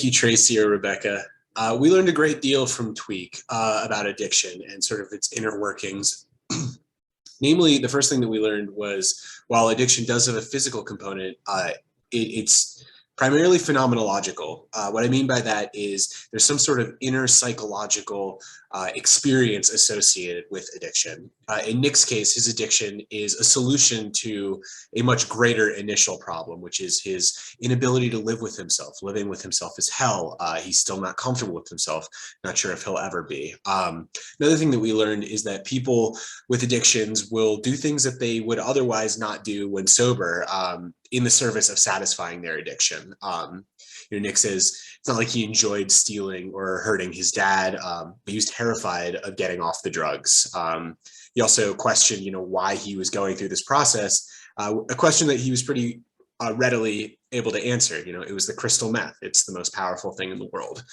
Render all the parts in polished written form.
Thank you, Tracy or Rebecca. We learned a great deal from Tweak about addiction and sort of its inner workings. Namely, the first thing that we learned was while addiction does have a physical component, it's primarily phenomenological. What I mean by that is there's some sort of inner psychological experience associated with addiction. In Nick's case, his addiction is a solution to a much greater initial problem, which is his inability to live with himself. Living with himself is hell. He's still not comfortable with himself, not sure if he'll ever be. Another thing that we learned is that people with addictions will do things that they would otherwise not do when sober, in the service of satisfying their addiction. Nick says it's not like he enjoyed stealing or hurting his dad, but he was terrified of getting off the drugs. He also questioned, why he was going through this process, a question that he was pretty readily able to answer. It was the crystal meth. It's the most powerful thing in the world.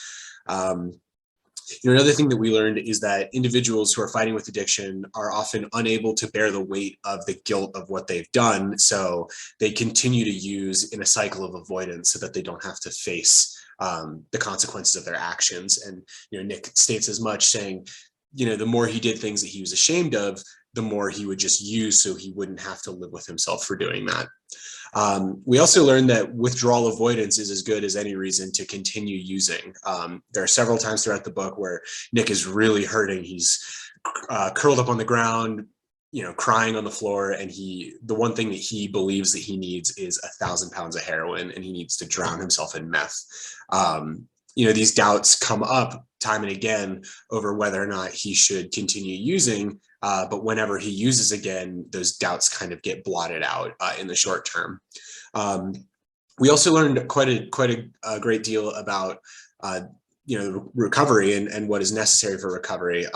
Another thing that we learned is that individuals who are fighting with addiction are often unable to bear the weight of the guilt of what they've done. So they continue to use in a cycle of avoidance so that they don't have to face the consequences of their actions. And, Nick states as much, saying, the more he did things that he was ashamed of, the more he would just use so he wouldn't have to live with himself for doing that. We also learned that withdrawal avoidance is as good as any reason to continue using. There are several times throughout the book where Nick is really hurting. He's curled up on the ground, crying on the floor. And the one thing that he believes that he needs is 1,000 pounds of heroin, and he needs to drown himself in meth. These doubts come up time and again over whether or not he should continue using. But whenever he uses again, those doubts kind of get blotted out in the short term. We also learned quite a great deal about recovery and what is necessary for recovery.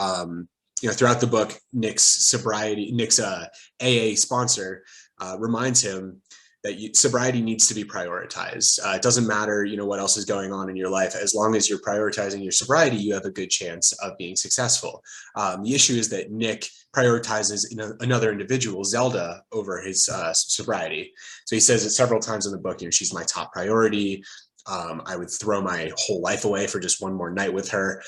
Throughout the book, Nick's AA sponsor reminds him that sobriety needs to be prioritized. It doesn't matter, what else is going on in your life. As long as you're prioritizing your sobriety, you have a good chance of being successful. The issue is that Nick prioritizes another individual, Zelda, over his sobriety. So he says it several times in the book, she's my top priority. I would throw my whole life away for just one more night with her.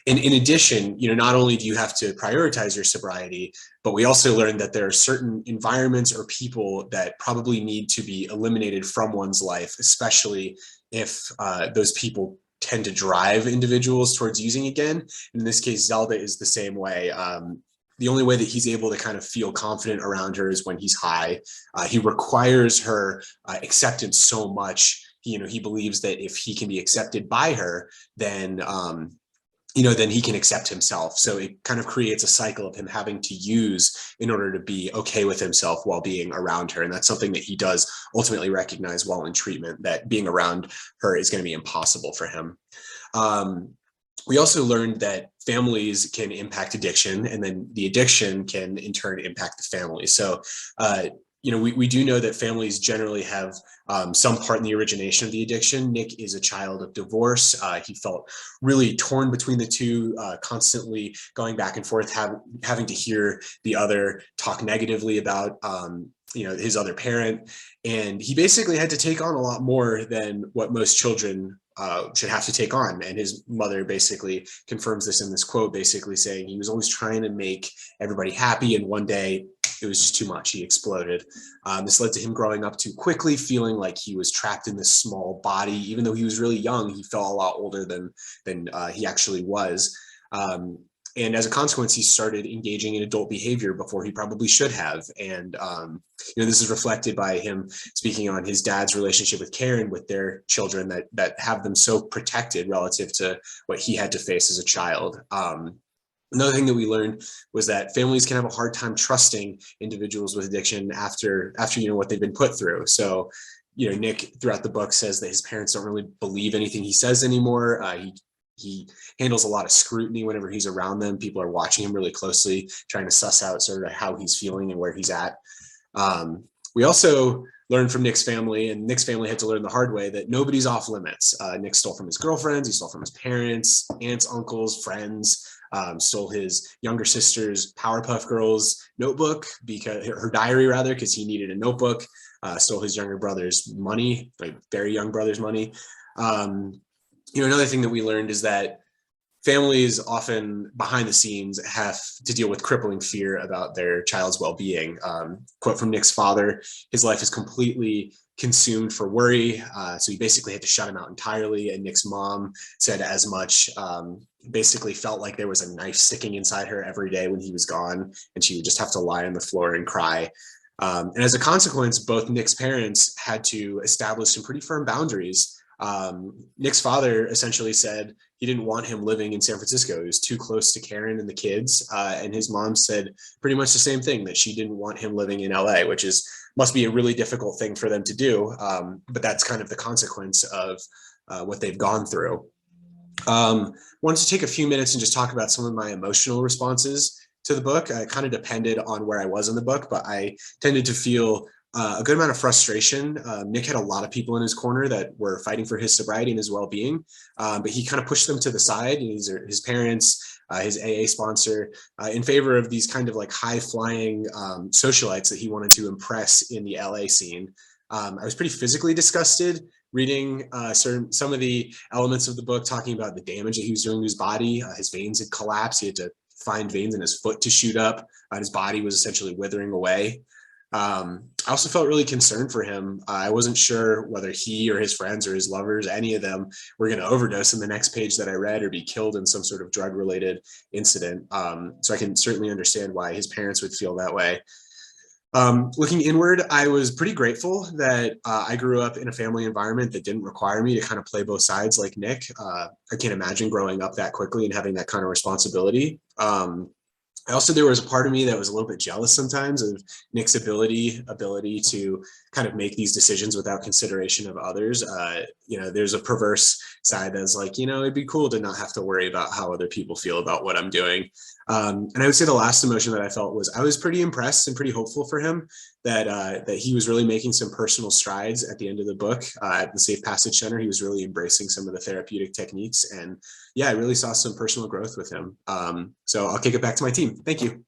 And in addition, not only do you have to prioritize your sobriety, but we also learned that there are certain environments or people that probably need to be eliminated from one's life, especially if those people tend to drive individuals towards using again. In this case, Zelda is the same way. The only way that he's able to kind of feel confident around her is when he's high. He requires her acceptance so much. He believes that if he can be accepted by her, then then he can accept himself. So it kind of creates a cycle of him having to use in order to be okay with himself while being around her. And that's something that he does ultimately recognize while in treatment, that being around her is going to be impossible for him. We also learned that families can impact addiction, and then the addiction can in turn impact the family. So, we do know that families generally have some part in the origination of the addiction. Nick is a child of divorce. He felt really torn between the two, constantly going back and forth, having to hear the other talk negatively about his other parent. And he basically had to take on a lot more than what most children should have to take on. And his mother basically confirms this in this quote, basically saying he was always trying to make everybody happy, and one day it was just too much. He exploded. This led to him growing up too quickly, feeling like he was trapped in this small body. Even though he was really young, he felt a lot older than he actually was. And as a consequence, he started engaging in adult behavior before he probably should have. And this is reflected by him speaking on his dad's relationship with Karen, with their children that have them so protected relative to what he had to face as a child. Another thing that we learned was that families can have a hard time trusting individuals with addiction after what they've been put through. So, Nick throughout the book says that his parents don't really believe anything he says anymore. He handles a lot of scrutiny whenever he's around them. People are watching him really closely, trying to suss out sort of how he's feeling and where he's at. We also learned from Nick's family, and Nick's family had to learn the hard way, that nobody's off limits. Nick stole from his girlfriends, he stole from his parents, aunts, uncles, friends. Stole his younger sister's Powerpuff Girls notebook, her diary rather, because he needed a notebook. stole his younger brother's money, like very young brother's money. Another thing that we learned is that families often behind the scenes have to deal with crippling fear about their child's well-being. Quote from Nick's father: his life is completely consumed for worry, so he basically had to shut him out entirely. And Nick's mom said as much. Basically felt like there was a knife sticking inside her every day when he was gone, and she would just have to lie on the floor and cry. And as a consequence, both Nick's parents had to establish some pretty firm boundaries. Nick's father essentially said he didn't want him living in San Francisco. He was too close to Karen and the kids. And his mom said pretty much the same thing, that she didn't want him living in LA, which must be a really difficult thing for them to do. But that's kind of the consequence of what they've gone through. Wanted to take a few minutes and just talk about some of my emotional responses to the book. It kind of depended on where I was in the book, but I tended to feel a good amount of frustration. Nick had a lot of people in his corner that were fighting for his sobriety and his well-being, but he kind of pushed them to the side. These are his parents, his AA sponsor, in favor of these kind of like high-flying socialites that he wanted to impress in the LA scene. I was pretty physically disgusted reading some of the elements of the book, talking about the damage that he was doing to his body. His veins had collapsed. He had to find veins in his foot to shoot up. His body was essentially withering away. I also felt really concerned for him. I wasn't sure whether he or his friends or his lovers, any of them, were going to overdose in the next page that I read or be killed in some sort of drug-related incident. So I can certainly understand why his parents would feel that way. Looking inward, I was pretty grateful that I grew up in a family environment that didn't require me to kind of play both sides like Nick. I can't imagine growing up that quickly and having that kind of responsibility. There was a part of me that was a little bit jealous sometimes of Nick's ability to kind of make these decisions without consideration of others. There's a perverse side that's like, it'd be cool to not have to worry about how other people feel about what I'm doing. And I would say the last emotion that I felt was I was pretty impressed and pretty hopeful for him that he was really making some personal strides at the end of the book. At the Safe Passage Center, he was really embracing some of the therapeutic techniques. And yeah, I really saw some personal growth with him. So I'll kick it back to my team. Thank you.